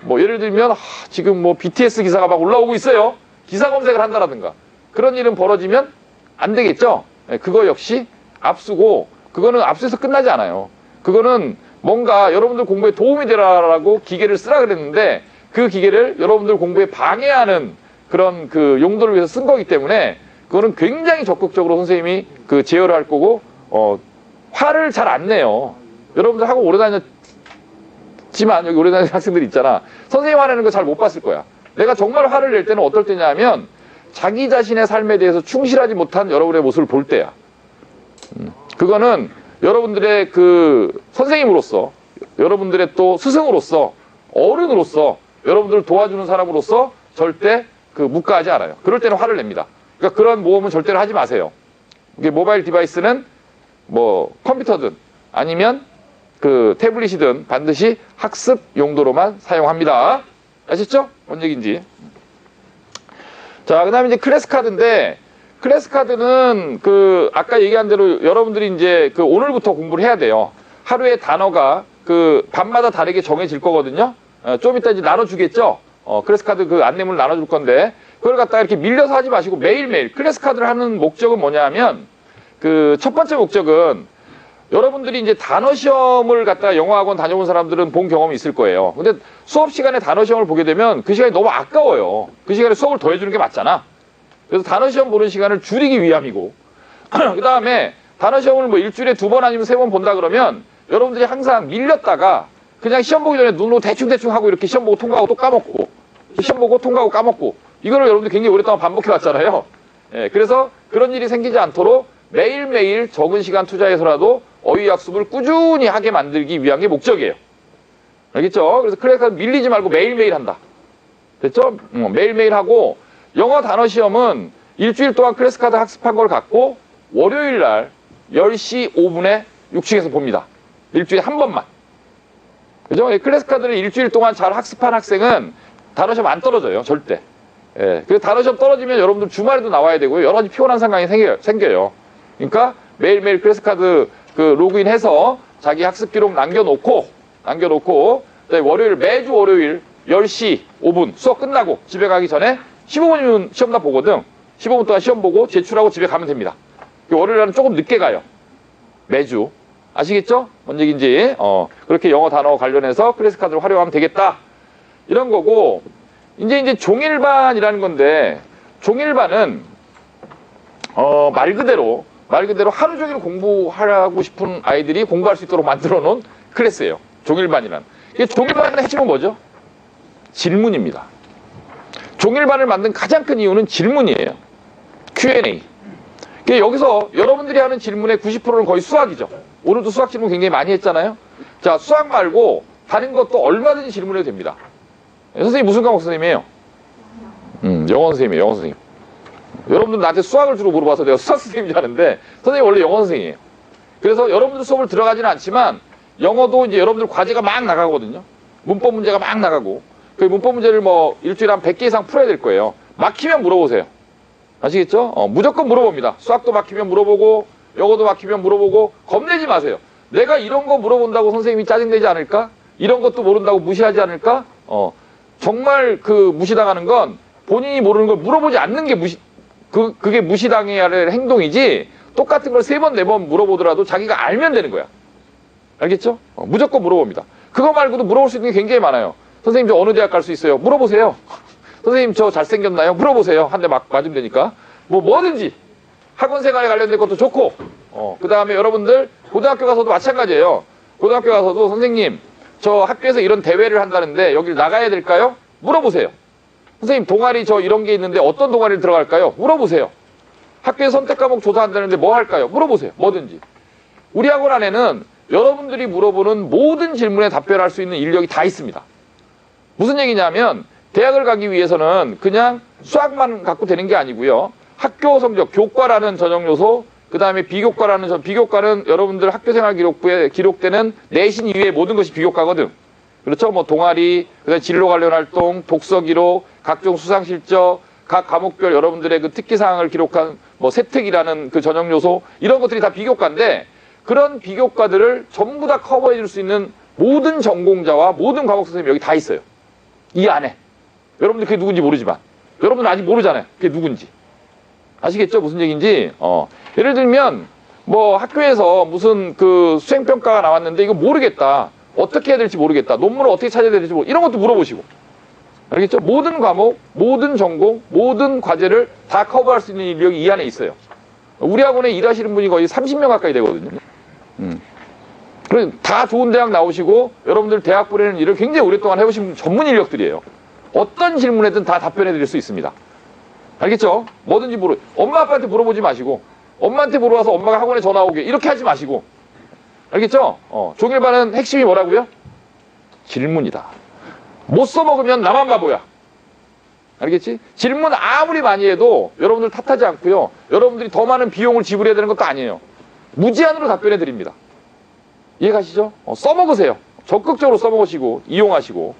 뭐 예를 들면, 지금 뭐 BTS 기사가 막 올라오고 있어요. 기사 검색을 한다라든가. 그런 일은 벌어지면 안 되겠죠? 그거 역시 앞수고, 그거는 앞수에서 끝나지 않아요. 그거는 뭔가 여러분들 공부에 도움이 되라라고 기계를 쓰라 그랬는데, 그 기계를 여러분들 공부에 방해하는 그런 그 용도를 위해서 쓴 거기 때문에, 그거는 굉장히 적극적으로 선생님이 그 제어를 할 거고, 화를 잘 안 내요. 여러분들 학원 오래 다녔지만, 여기 오래 다니는 학생들 있잖아. 선생님 화내는 거 잘 못 봤을 거야. 내가 정말 화를 낼 때는 어떨 때냐 하면, 자기 자신의 삶에 대해서 충실하지 못한 여러분의 모습을 볼 때야. 그거는 여러분들의 그 선생님으로서, 여러분들의 또 스승으로서, 어른으로서, 여러분들을 도와주는 사람으로서 절대 그 묵과하지 않아요. 그럴 때는 화를 냅니다. 그러니까 그런 모험은 절대로 하지 마세요. 이게 모바일 디바이스는 뭐 컴퓨터든 아니면 그 태블릿이든 반드시 학습 용도로만 사용합니다. 아셨죠? 뭔 얘기인지. 자, 그 다음에 이제 클래스카드인데, 클래스카드는 그, 아까 얘기한 대로 여러분들이 이제 그 오늘부터 공부를 해야 돼요. 하루에 단어가 그 밤마다 다르게 정해질 거거든요. 좀 이따 이제 나눠주겠죠? 클래스카드 그 안내문을 나눠줄 건데, 그걸 갖다가 이렇게 밀려서 하지 마시고 매일매일 클래스카드를 하는 목적은 뭐냐 하면, 그 첫 번째 목적은 여러분들이 이제 단어 시험을 갖다가 영어학원 다녀온 사람들은 본 경험이 있을 거예요. 근데 수업 시간에 단어 시험을 보게 되면 그 시간이 너무 아까워요. 그 시간에 수업을 더 해주는 게 맞잖아. 그래서 단어 시험 보는 시간을 줄이기 위함이고, 그 다음에 단어 시험을 뭐 일주일에 2번 아니면 3번 본다 그러면 여러분들이 항상 밀렸다가 그냥 시험 보기 전에 눈으로 대충대충 하고 이렇게 시험 보고 통과하고 또 까먹고, 시험 보고 통과하고 까먹고, 이거를 여러분들이 굉장히 오랫동안 반복해 왔잖아요. 그래서 그런 일이 생기지 않도록 매일매일 적은 시간 투자해서라도 어휘 학습을 꾸준히 하게 만들기 위한 게 목적이에요. 알겠죠? 그래서 클래스카드 밀리지 말고 매일매일 한다. 됐죠? 매일매일 하고, 영어 단어 시험은 일주일 동안 클래스카드 학습한 걸 갖고 월요일 날 10시 5분에 6층에서 봅니다. 일주일에 한 번만. 그죠? 클래스카드를 일주일 동안 잘 학습한 학생은 단어 시험 안 떨어져요. 절대. 그래서 단어 시험 떨어지면 여러분들 주말에도 나와야 되고요. 여러 가지 피곤한 상황이 생겨요. 그러니까 매일매일 클래스카드 그 로그인해서 자기 학습 기록 남겨놓고 월요일, 매주 월요일 10시 5분 수업 끝나고 집에 가기 전에 15분이면 시험 다 보거든. 15분 동안 시험 보고 제출하고 집에 가면 됩니다. 월요일 날은 조금 늦게 가요. 매주. 아시겠죠? 뭔 얘기인지. 그렇게 영어 단어 관련해서 클래스카드를 활용하면 되겠다. 이런 거고, 이제 종일반이라는 건데, 종일반은 말 그대로 하루 종일 공부하고 싶은 아이들이 공부할 수 있도록 만들어 놓은 클래스예요. 종일반이란. 이게 종일반의 핵심은 뭐죠? 질문입니다. 종일반을 만든 가장 큰 이유는 질문이에요. Q&A. 여기서 여러분들이 하는 질문의 90%는 거의 수학이죠. 오늘도 수학 질문 굉장히 많이 했잖아요. 자, 수학 말고 다른 것도 얼마든지 질문해도 됩니다. 선생님 무슨 과목 선생님이에요? 영어 선생님이에요. 영어 선생님. 여러분들 나한테 수학을 주로 물어봐서 내가 수학 선생님인 줄 아는데 선생님 원래 영어 선생님이에요. 그래서 여러분들 수업을 들어가지는 않지만 영어도 이제 여러분들 과제가 막 나가거든요. 문법 문제가 막 나가고. 그 문법 문제를 뭐 일주일에 한 100개 이상 풀어야 될 거예요. 막히면 물어보세요. 아시겠죠? 무조건 물어봅니다. 수학도 막히면 물어보고, 영어도 막히면 물어보고, 겁내지 마세요. 내가 이런 거 물어본다고 선생님이 짜증내지 않을까? 이런 것도 모른다고 무시하지 않을까? 정말 그 무시당하는 건 본인이 모르는 걸 물어보지 않는 게 그게 무시당해야 할 행동이지, 똑같은 걸 3번, 4번 물어보더라도 자기가 알면 되는 거야. 알겠죠? 무조건 물어봅니다. 그거 말고도 물어볼 수 있는 게 굉장히 많아요. 선생님 저 어느 대학 갈 수 있어요? 물어보세요. 선생님 저 잘생겼나요? 물어보세요. 한 대 맞으면 되니까. 뭐든지. 학원 생활에 관련된 것도 좋고, 그 다음에 여러분들 고등학교 가서도 마찬가지예요. 고등학교 가서도 선생님 저 학교에서 이런 대회를 한다는데 여길 나가야 될까요? 물어보세요. 선생님 동아리 저 이런 게 있는데 어떤 동아리를 들어갈까요? 물어보세요. 학교에서 선택 과목 조사한다는데 뭐 할까요? 물어보세요. 뭐든지. 우리 학원 안에는 여러분들이 물어보는 모든 질문에 답변할 수 있는 인력이 다 있습니다. 무슨 얘기냐면 대학을 가기 위해서는 그냥 수학만 갖고 되는 게 아니고요. 학교 성적, 교과라는 전형 요소, 그 다음에 비교과라는 비교과는 여러분들 학교생활 기록부에 기록되는 내신 이외의 모든 것이 비교과거든. 그렇죠? 뭐 동아리, 그다음에 진로 관련 활동, 독서 기록, 각종 수상 실적, 각 과목별 여러분들의 그 특기 사항을 기록한 뭐 세특이라는 그 전형 요소, 이런 것들이 다 비교과인데, 그런 비교과들을 전부 다 커버해 줄 수 있는 모든 전공자와 모든 과목 선생님이 여기 다 있어요. 이 안에. 여러분들 그게 누군지 모르지만 여러분은 아직 모르잖아요. 그게 누군지. 아시겠죠? 무슨 얘기인지. 예를 들면 뭐 학교에서 무슨 그 수행평가가 나왔는데 이거 모르겠다. 어떻게 해야 될지 모르겠다. 논문을 어떻게 찾아야 될지 모르겠다. 이런 것도 물어보시고. 알겠죠? 모든 과목, 모든 전공, 모든 과제를 다 커버할 수 있는 인력이 이 안에 있어요. 우리 학원에 일하시는 분이 거의 30명 가까이 되거든요. 그래서 다 좋은 대학 나오시고 여러분들 대학 보내는 일을 굉장히 오랫동안 해오신 전문 인력들이에요. 어떤 질문에든 다 답변해 드릴 수 있습니다. 알겠죠? 뭐든지 엄마 아빠한테 물어보지 마시고, 엄마한테 물어봐서 엄마가 학원에 전화 오게 이렇게 하지 마시고. 알겠죠? 종일반은 핵심이 뭐라고요? 질문이다. 못 써먹으면 나만 바보야. 알겠지? 질문 아무리 많이 해도 여러분들 탓하지 않고요. 여러분들이 더 많은 비용을 지불해야 되는 것도 아니에요. 무제한으로 답변해 드립니다. 이해가시죠? 써먹으세요. 적극적으로 써먹으시고 이용하시고.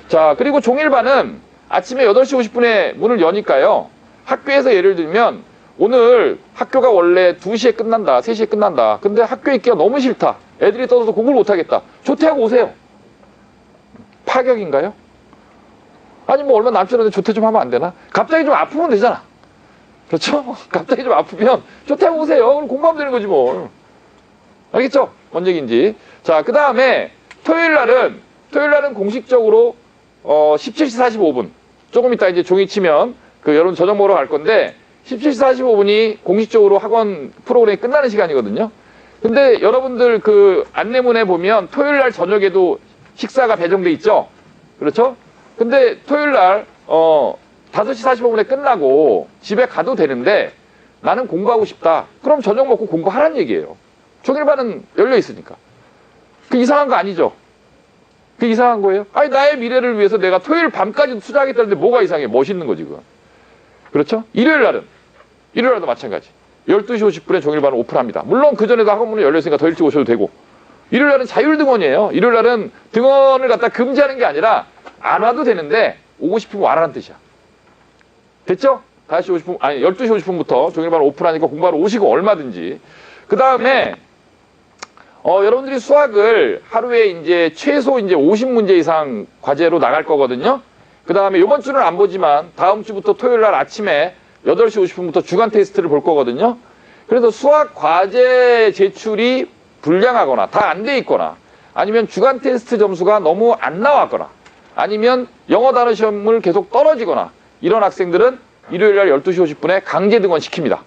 자, 그리고 종일반은 아침에 8시 50분에 문을 여니까요. 학교에서 예를 들면 오늘 학교가 원래 2시에 끝난다, 3시에 끝난다. 근데 학교에 있기가 너무 싫다. 애들이 떠들어서 공부를 못하겠다. 조퇴하고 오세요. 파격인가요? 아니 뭐 얼마 남지 않은데 조퇴 좀 하면 안 되나? 갑자기 좀 아프면 되잖아. 그렇죠? 갑자기 좀 아프면 조퇴하고 오세요. 그럼 공부하면 되는 거지 뭐. 알겠죠? 뭔 얘기인지. 자, 그 다음에 토요일 날은 공식적으로 17시 45분. 조금 이따 이제 종이 치면 그 여러분 저녁 먹으러 갈 건데 17시 45분이 공식적으로 학원 프로그램이 끝나는 시간이거든요. 근데 여러분들 그 안내문에 보면 토요일 날 저녁에도 식사가 배정돼 있죠? 그렇죠? 근데 토요일 날 5시 45분에 끝나고 집에 가도 되는데 나는 공부하고 싶다. 그럼 저녁 먹고 공부하라는 얘기예요. 종일반은 열려 있으니까. 그 이상한 거 아니죠? 그 이상한 거예요? 아니 나의 미래를 위해서 내가 토요일 밤까지도 투자하겠다는데 뭐가 이상해? 멋있는 거지 그건. 그렇죠? 일요일 날도 마찬가지. 12시 50분에 종일반을 오픈합니다. 물론 그전에도 학원문이 열려있으니까 더 일찍 오셔도 되고. 일요일 날은 자율등원이에요. 일요일 날은 등원을 갖다 금지하는 게 아니라 안 와도 되는데 오고 싶으면 와라는 뜻이야. 됐죠? 12시 50분부터 종일반을 오픈하니까 공부하러 오시고 얼마든지. 그 다음에 여러분들이 수학을 하루에 이제 최소 이제 50문제 이상 과제로 나갈 거거든요. 그 다음에 이번 주는 안 보지만 다음 주부터 토요일 날 아침에 8시 50분부터 주간 테스트를 볼 거거든요. 그래서 수학 과제 제출이 불량하거나 다 안 돼 있거나 아니면 주간 테스트 점수가 너무 안 나왔거나 아니면 영어 단어 시험을 계속 떨어지거나 이런 학생들은 일요일 날 12시 50분에 강제 등원 시킵니다.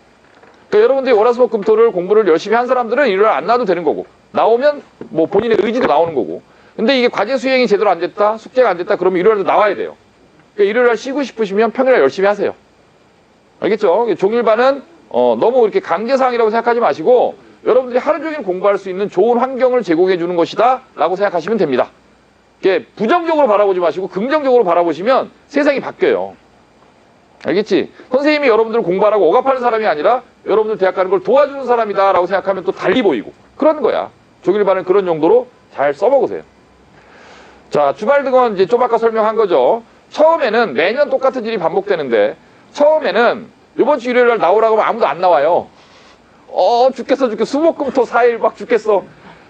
그러니까 여러분들이 월화수목금토를 공부를 열심히 한 사람들은 일요일 안 나와도 되는 거고 나오면 뭐 본인의 의지로 나오는 거고 근데 이게 과제 수행이 제대로 안 됐다 숙제가 안 됐다 그러면 일요일도 나와야 돼요. 그러니까 일요일 날 쉬고 싶으시면 평일날 열심히 하세요. 알겠죠? 종일반은 너무 이렇게 강제사항이라고 생각하지 마시고 여러분들이 하루 종일 공부할 수 있는 좋은 환경을 제공해 주는 것이다 라고 생각하시면 됩니다. 부정적으로 바라보지 마시고 긍정적으로 바라보시면 세상이 바뀌어요. 알겠지? 선생님이 여러분들을 공부하라고 억압하는 사람이 아니라 여러분들 대학 가는 걸 도와주는 사람이다 라고 생각하면 또 달리 보이고 그러는 거야. 종일반은 그런 용도로 잘 써먹으세요. 자, 주말 등원 이제 좀 아까 설명한 거죠. 처음에는 매년 똑같은 일이 반복되는데, 처음에는 이번 주 일요일 날 나오라고 하면 아무도 안 나와요. 죽겠어. 수목금토 4일 막 죽겠어.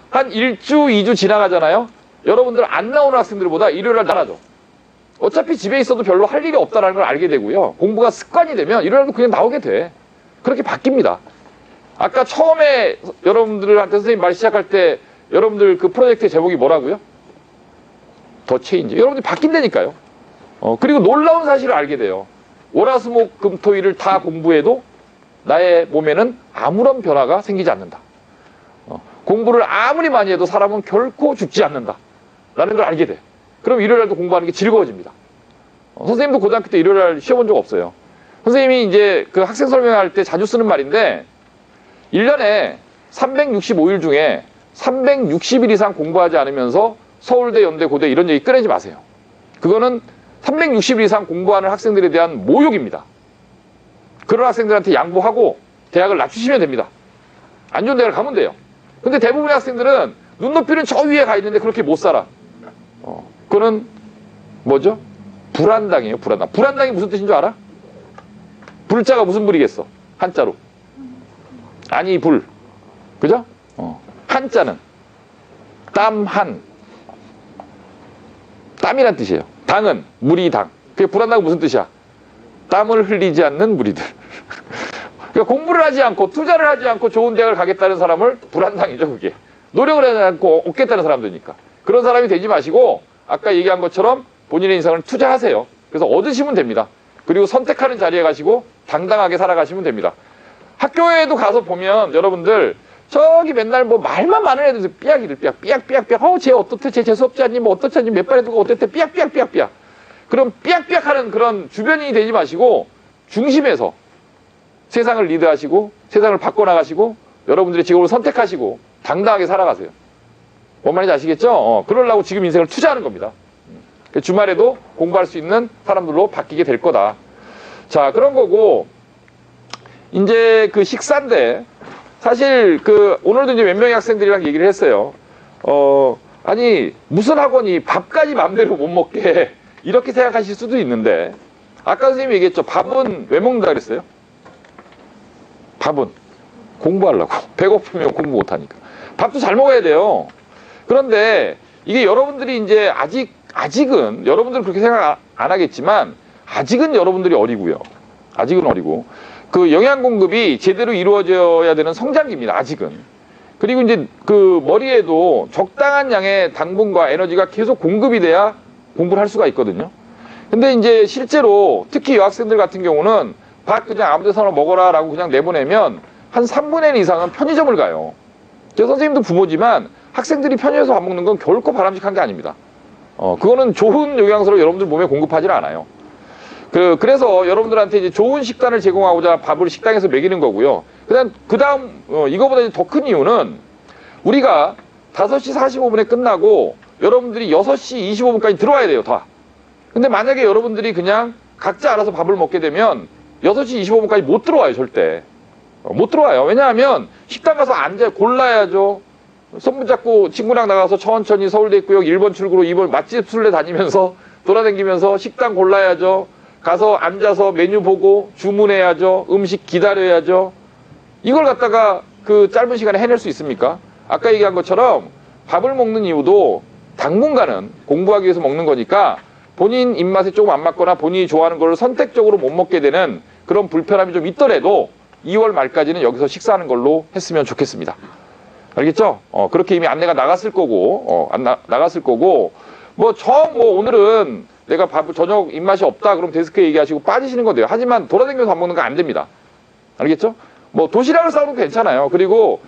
한 1주, 2주 지나가잖아요. 여러분들 안 나오는 학생들보다 일요일 날 나가죠. 어차피 집에 있어도 별로 할 일이 없다는 걸 알게 되고요. 공부가 습관이 되면 일요일 날도 그냥 나오게 돼. 그렇게 바뀝니다. 아까 처음에 여러분들한테 선생님 말 시작할 때 여러분들 그 프로젝트 제목이 뭐라고요? 더 체인지. 여러분들이 바뀐다니까요. 그리고 놀라운 사실을 알게 돼요. 월화수목금토일을 다 공부해도 나의 몸에는 아무런 변화가 생기지 않는다. 공부를 아무리 많이 해도 사람은 결코 죽지 않는다. 라는 걸 알게 돼. 그럼 일요일날도 공부하는 게 즐거워집니다. 선생님도 고등학교 때 일요일날 시험 본 적 없어요. 선생님이 이제 그 학생 설명할 때 자주 쓰는 말인데 1년에 365일 중에 360일 이상 공부하지 않으면서 서울대, 연대, 고대 이런 얘기 꺼내지 마세요. 그거는 360일 이상 공부하는 학생들에 대한 모욕입니다. 그런 학생들한테 양보하고 대학을 낮추시면 됩니다. 안 좋은 대학을 가면 돼요. 근데 대부분의 학생들은 눈높이는 저 위에 가 있는데 그렇게 못 살아. 그거는 뭐죠? 불안당이에요. 불안당. 불안당이 무슨 뜻인 줄 알아? 불자가 무슨 불이겠어? 한자로. 아니 불. 그죠? 한자는 땀한. 땀이란 뜻이에요. 당은 물이 당. 그게 불안당은 무슨 뜻이야? 땀을 흘리지 않는 무리들. 그러니까 공부를 하지 않고 투자를 하지 않고 좋은 대학을 가겠다는 사람을 불안당이죠. 그게. 노력을 하지 않고 얻겠다는 사람들이니까. 그런 사람이 되지 마시고 아까 얘기한 것처럼 본인의 인생을 투자하세요. 그래서 얻으시면 됩니다. 그리고 선택하는 자리에 가시고 당당하게 살아가시면 됩니다. 학교에도 가서 보면 여러분들 저기 맨날 뭐 말만 많은 애들 삐약이들 삐약 쟤 어떻대 쟤 재수없지 않니 뭐 어떻지 않니 몇 발에 두고 어땠대 삐약 그럼 삐약하는 그런 주변인이 되지 마시고 중심에서 세상을 리드하시고 세상을 바꿔나가시고 여러분들의 직업을 선택하시고 당당하게 살아가세요. 뭔 말인지 아시겠죠? 그러려고 지금 인생을 투자하는 겁니다. 주말에도 공부할 수 있는 사람들로 바뀌게 될 거다. 자, 그런 거고 이제 그 식사인데 사실 그 오늘도 이제 몇 명의 학생들이랑 얘기를 했어요. 아니 무슨 학원이 밥까지 맘대로 못 먹게 이렇게 생각하실 수도 있는데 아까 선생님이 얘기했죠. 밥은 왜 먹는다 그랬어요? 밥은 공부하려고. 배고프면 공부 못하니까. 밥도 잘 먹어야 돼요. 그런데 이게 여러분들이 이제 아직은 여러분들은 그렇게 생각 안 하겠지만 아직은 여러분들이 어리고요. 아직은 어리고 그 영양 공급이 제대로 이루어져야 되는 성장기입니다. 아직은. 그리고 이제 그 머리에도 적당한 양의 당분과 에너지가 계속 공급이 돼야 공부를 할 수가 있거든요. 근데 이제 실제로 특히 여학생들 같은 경우는 밥 그냥 아무 데서나 먹어라 라고 그냥 내보내면 한 3분의 1 이상은 편의점을 가요. 제 선생님도 부모지만 학생들이 편의점에서 밥 먹는 건 결코 바람직한 게 아닙니다. 그거는 좋은 영양소를 여러분들 몸에 공급하지 않아요. 그래서 여러분들한테 이제 좋은 식단을 제공하고자 밥을 식당에서 먹이는 거고요. 그 다음, 이거보다 더 큰 이유는 우리가 5시 45분에 끝나고 여러분들이 6시 25분까지 들어와야 돼요, 다. 근데 만약에 여러분들이 그냥 각자 알아서 밥을 먹게 되면 6시 25분까지 못 들어와요, 절대. 못 들어와요. 왜냐하면 식당 가서 앉아 골라야죠. 손 잡고 친구랑 나가서 천천히 서울대 입구역 1번 출구로 2번 맛집 술래 다니면서 돌아다니면서 식당 골라야죠. 가서 앉아서 메뉴 보고 주문해야죠. 음식 기다려야죠. 이걸 갖다가 그 짧은 시간에 해낼 수 있습니까? 아까 얘기한 것처럼 밥을 먹는 이유도 당분간은 공부하기 위해서 먹는 거니까 본인 입맛에 조금 안 맞거나 본인이 좋아하는 걸 선택적으로 못 먹게 되는 그런 불편함이 좀 있더라도 2월 말까지는 여기서 식사하는 걸로 했으면 좋겠습니다. 알겠죠? 그렇게 이미 안내가 나갔을 거고, 나갔을 거고, 오늘은 내가 저녁 입맛이 없다, 그럼 데스크에 얘기하시고 빠지시는 건데요. 하지만 돌아다니면서 밥 먹는 거 안 됩니다. 알겠죠? 도시락을 싸우는 거 괜찮아요. 그리고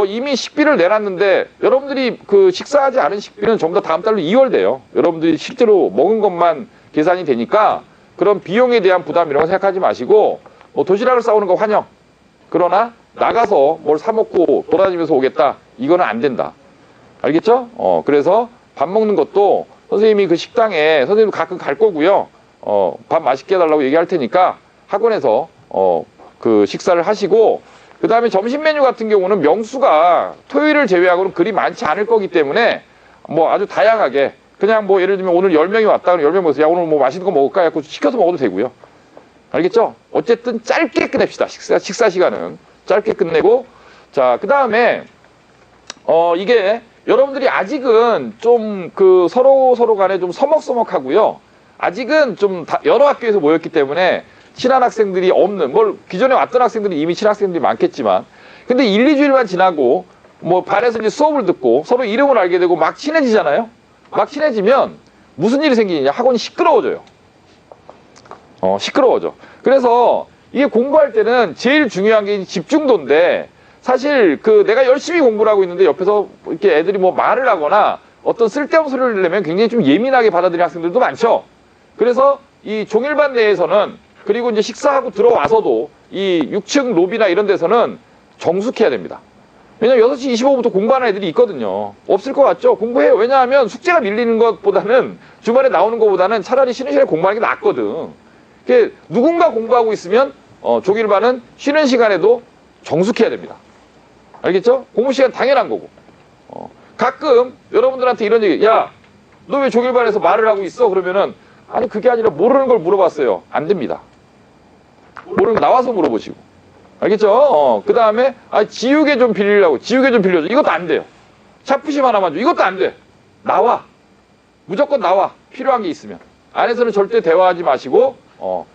이미 식비를 내놨는데, 여러분들이 그 식사하지 않은 식비는 전부 다 다음 달로 2월 돼요. 여러분들이 실제로 먹은 것만 계산이 되니까, 그런 비용에 대한 부담 이런 거 생각하지 마시고, 도시락을 싸우는 거 환영. 그러나, 나가서 뭘 사먹고 돌아다니면서 오겠다. 이거는 안 된다. 알겠죠? 그래서 밥 먹는 것도 선생님이 그 식당에 선생님도 가끔 갈 거고요. 밥 맛있게 해달라고 얘기할 테니까 학원에서 그 식사를 하시고 그 다음에 점심 메뉴 같은 경우는 명수가 토요일을 제외하고는 그리 많지 않을 거기 때문에 뭐 아주 다양하게 그냥 뭐 예를 들면 오늘 10명이 왔다 그러면 10명 모여서 야 오늘 뭐 맛있는 거 먹을까 해갖고 시켜서 먹어도 되고요. 알겠죠? 어쨌든 짧게 끝냅시다. 식사 시간은 짧게 끝내고 자 그 다음에 이게 여러분들이 아직은 좀 그 서로 간에 좀 서먹서먹하고요. 아직은 좀 여러 학교에서 모였기 때문에 친한 학생들이 없는 뭘 기존에 왔던 학생들이 이미 친한 학생들이 많겠지만 근데 1, 2주일만 지나고 뭐 반에서 이제 수업을 듣고 서로 이름을 알게 되고 막 친해지잖아요. 막 친해지면 무슨 일이 생기느냐 학원이 시끄러워져요. 시끄러워져. 그래서 이게 공부할 때는 제일 중요한 게 집중도인데 사실 그 내가 열심히 공부를 하고 있는데 옆에서 이렇게 애들이 뭐 말을 하거나 어떤 쓸데없는 소리를 내면 굉장히 좀 예민하게 받아들이는 학생들도 많죠. 그래서 이 종일반 내에서는 그리고 이제 식사하고 들어와서도 이 6층 로비나 이런 데서는 정숙해야 됩니다. 왜냐면 6시 25분부터 공부하는 애들이 있거든요. 없을 것 같죠? 공부해요. 왜냐하면 숙제가 밀리는 것보다는 주말에 나오는 것보다는 차라리 쉬는 시간에 공부하는 게 낫거든. 누군가 공부하고 있으면 종일반은 쉬는 시간에도 정숙해야 됩니다. 알겠죠? 공부 시간 당연한 거고. 가끔 여러분들한테 이런 얘기, 야, 너 왜 종일반에서 말을 하고 있어? 그러면은 아니 그게 아니라 모르는 걸 물어봤어요. 안 됩니다. 모르는 거 나와서 물어보시고. 알겠죠? 그 다음에 지우개 좀 빌리려고 지우개 좀 빌려줘. 이것도 안 돼요. 샤프심 하나만 줘. 이것도 안 돼. 나와. 무조건 나와. 필요한 게 있으면. 안에서는 절대 대화하지 마시고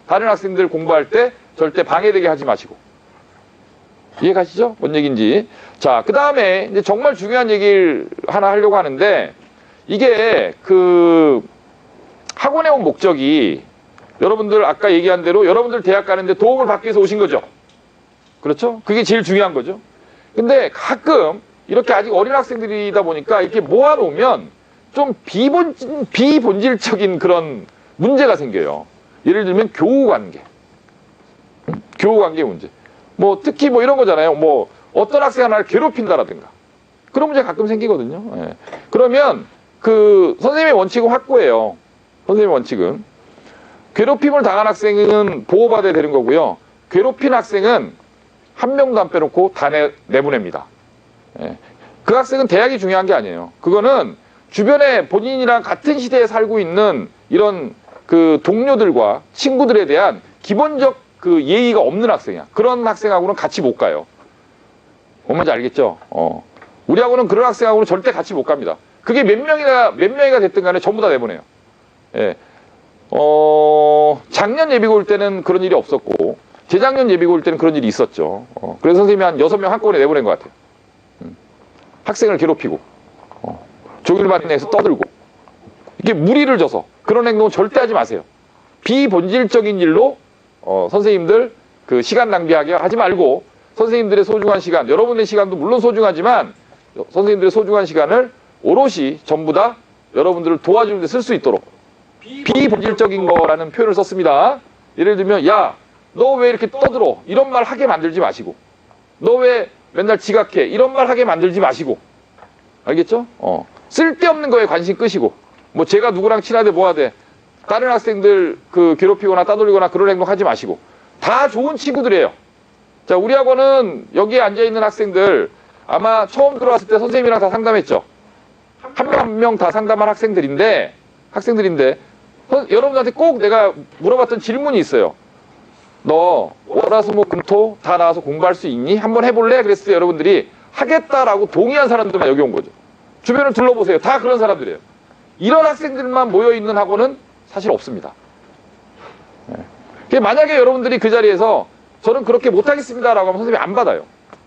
다른 학생들 공부할 때 절대 방해되게 하지 마시고. 이해 가시죠? 뭔 얘기인지. 자, 그 다음에 이제 정말 중요한 얘기를 하나 하려고 하는데 이게 그 학원에 온 목적이 여러분들 아까 얘기한 대로 여러분들 대학 가는데 도움을 받기 위해서 오신 거죠. 그렇죠? 그게 제일 중요한 거죠. 근데 가끔 이렇게 아직 어린 학생들이다 보니까 이렇게 모아놓으면 좀 비본질적인 그런 문제가 생겨요. 예를 들면 교우관계. 교우관계 문제. 뭐 특히 뭐 이런 거잖아요. 뭐 어떤 학생 하나를 괴롭힌다라든가 그런 문제 가끔 생기거든요. 예. 그러면 그 선생님의 원칙은 확고해요. 선생님의 원칙은 괴롭힘을 당한 학생은 보호받아야 되는 거고요. 괴롭힌 학생은 한 명도 안 빼놓고 다 내보냅니다. 예. 그 학생은 대학이 중요한 게 아니에요. 그거는 주변에 본인이랑 같은 시대에 살고 있는 이런 그 동료들과 친구들에 대한 기본적 그 예의가 없는 학생이야. 그런 학생하고는 같이 못 가요. 뭔 말인지 알겠죠? 우리하고는 그런 학생하고는 절대 같이 못 갑니다. 그게 몇 명이가 됐든 간에 전부 다 내보내요. 예. 작년 예비고 올 때는 그런 일이 없었고, 재작년 예비고 올 때는 그런 일이 있었죠. 그래서 선생님이 한 6명 한꺼번에 내보낸 것 같아요. 학생을 괴롭히고, 종일반 내에서 떠들고, 이게 무리를 줘서 그런 행동은 절대 하지 마세요. 비본질적인 일로 선생님들 그 시간 낭비하게 하지 말고 선생님들의 소중한 시간, 여러분의 시간도 물론 소중하지만 선생님들의 소중한 시간을 오롯이 전부 다 여러분들을 도와주는 데 쓸 수 있도록 비본질적인 거라는 표현을 썼습니다. 예를 들면 야, 너 왜 이렇게 떠들어? 이런 말 하게 만들지 마시고 너 왜 맨날 지각해? 이런 말 하게 만들지 마시고 알겠죠? 쓸데없는 거에 관심 끄시고 뭐 제가 누구랑 친하대 뭐하대 다른 학생들 그 괴롭히거나 따돌리거나 그런 행동 하지 마시고 다 좋은 친구들이에요. 자, 우리 학원은 여기에 앉아있는 학생들 아마 처음 들어왔을 때 선생님이랑 다 상담했죠. 한 명 한 명 다 상담한 학생들인데 여러분들한테 꼭 내가 물어봤던 질문이 있어요. 너 월화수목금토 다 나와서 공부할 수 있니? 한번 해볼래? 그랬을 때 여러분들이 하겠다라고 동의한 사람들만 여기 온 거죠. 주변을 둘러보세요. 다 그런 사람들이에요. 이런 학생들만 모여있는 학원은 사실 없습니다. 만약에 여러분들이 그 자리에서 저는 그렇게 못하겠습니다 라고 하면 선생님이 안 받아요.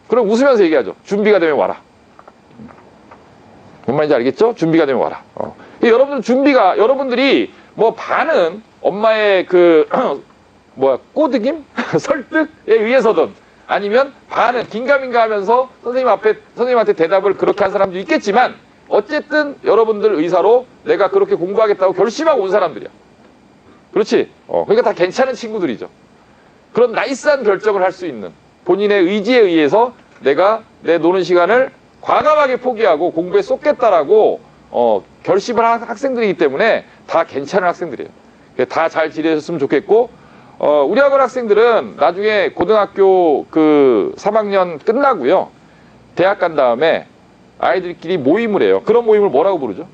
그럼 웃으면서 얘기하죠. 준비가 되면 와라. 뭔 말인지 알겠죠? 준비가 되면 와라. 여러분들이 뭐 반은 엄마의 그 꼬드김? 설득에 의해서든 아니면 반은 긴가민가 하면서 선생님한테 대답을 그렇게 한 사람도 있겠지만 어쨌든 여러분들 의사로 내가 그렇게 공부하겠다고 결심하고 온 사람들이야. 그렇지? 그러니까 다 괜찮은 친구들이죠. 그런 나이스한 결정을 할 수 있는 본인의 의지에 의해서 내가 내 노는 시간을 과감하게 포기하고 공부에 쏟겠다라고 결심을 한 학생들이기 때문에 다 괜찮은 학생들이에요. 다 잘 지내셨으면 좋겠고 우리 학원 학생들은 나중에 고등학교 그 3학년 끝나고요. 대학 간 다음에 아이들끼리 모임을 해요. 그런 모임을 뭐라고 부르죠?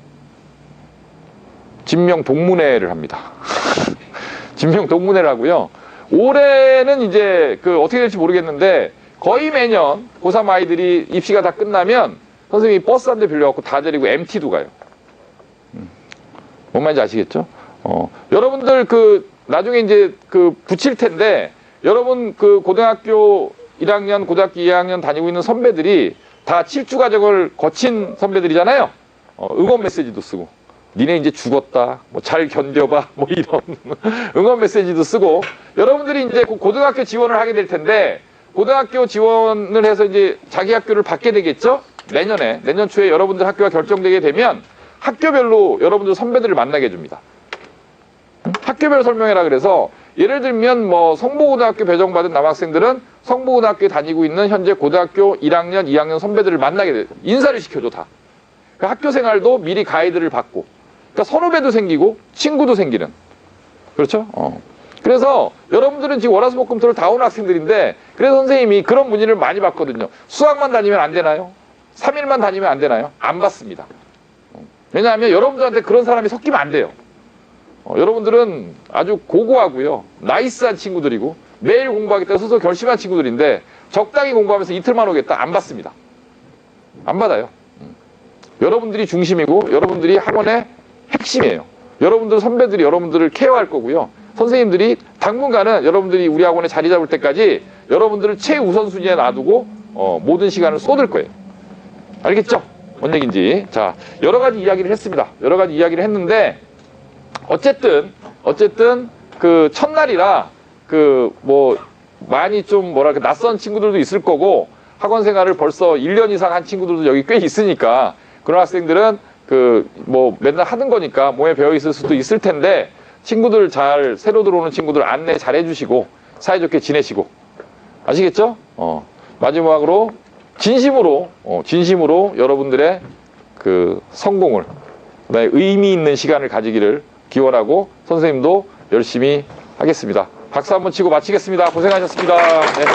진명동문회를 합니다. 진명동문회라고요. 올해는 이제 어떻게 될지 모르겠는데 거의 매년 고3 아이들이 입시가 다 끝나면 선생님이 버스 한 대 빌려갖고 다 데리고 MT도 가요. 뭔 말인지 아시겠죠? 여러분들 나중에 이제 붙일 텐데 여러분 고등학교 1학년, 고등학교 2학년 다니고 있는 선배들이 다 7주 과정을 거친 선배들이잖아요. 응원 메시지도 쓰고 니네 이제 죽었다, 뭐 잘 견뎌봐, 뭐 이런 응원 메시지도 쓰고 여러분들이 이제 고등학교 지원을 하게 될 텐데 고등학교 지원을 해서 이제 자기 학교를 받게 되겠죠? 내년 초에 여러분들 학교가 결정되게 되면 학교별로 여러분들 선배들을 만나게 해줍니다. 학교별 설명회라 그래서 예를 들면 뭐 성보고등학교 배정받은 남학생들은 성보고등학교에 다니고 있는 현재 고등학교 1학년, 2학년 선배들을 만나게 돼. 인사를 시켜줘 다. 그러니까 학교 생활도 미리 가이드를 받고, 그러니까 선후배도 생기고 친구도 생기는. 그렇죠? 그래서 여러분들은 지금 월화수목금토를 다 온 학생들인데 그래서 선생님이 그런 문의를 많이 받거든요. 수학만 다니면 안 되나요? 3일만 다니면 안 되나요? 안 받습니다. 왜냐하면 여러분들한테 그런 사람이 섞이면 안 돼요. 여러분들은 아주 고고하고요, 나이스한 친구들이고 매일 공부하겠다고 스스로 결심한 친구들인데 적당히 공부하면서 이틀만 오겠다, 안 받습니다. 안 받아요. 여러분들이 중심이고 여러분들이 학원의 핵심이에요. 여러분들 선배들이 여러분들을 케어할 거고요, 선생님들이 당분간은 여러분들이 우리 학원에 자리 잡을 때까지 여러분들을 최우선순위에 놔두고 모든 시간을 쏟을 거예요. 알겠죠? 뭔 얘기인지. 자, 여러 가지 이야기를 했습니다. 여러 가지 이야기를 했는데 어쨌든 첫날이라 뭐 많이 좀 뭐랄까 낯선 친구들도 있을 거고 학원 생활을 벌써 1년 이상 한 친구들도 여기 꽤 있으니까 그런 학생들은 뭐 맨날 하는 거니까 몸에 배어 있을 수도 있을 텐데 친구들 새로 들어오는 친구들 안내 잘 해주시고 사이좋게 지내시고, 아시겠죠? 마지막으로 진심으로 여러분들의 성공을, 그다음에 의미 있는 시간을 가지기를 기원하고 선생님도 열심히 하겠습니다. 박수 한번 치고 마치겠습니다. 고생하셨습니다. 네.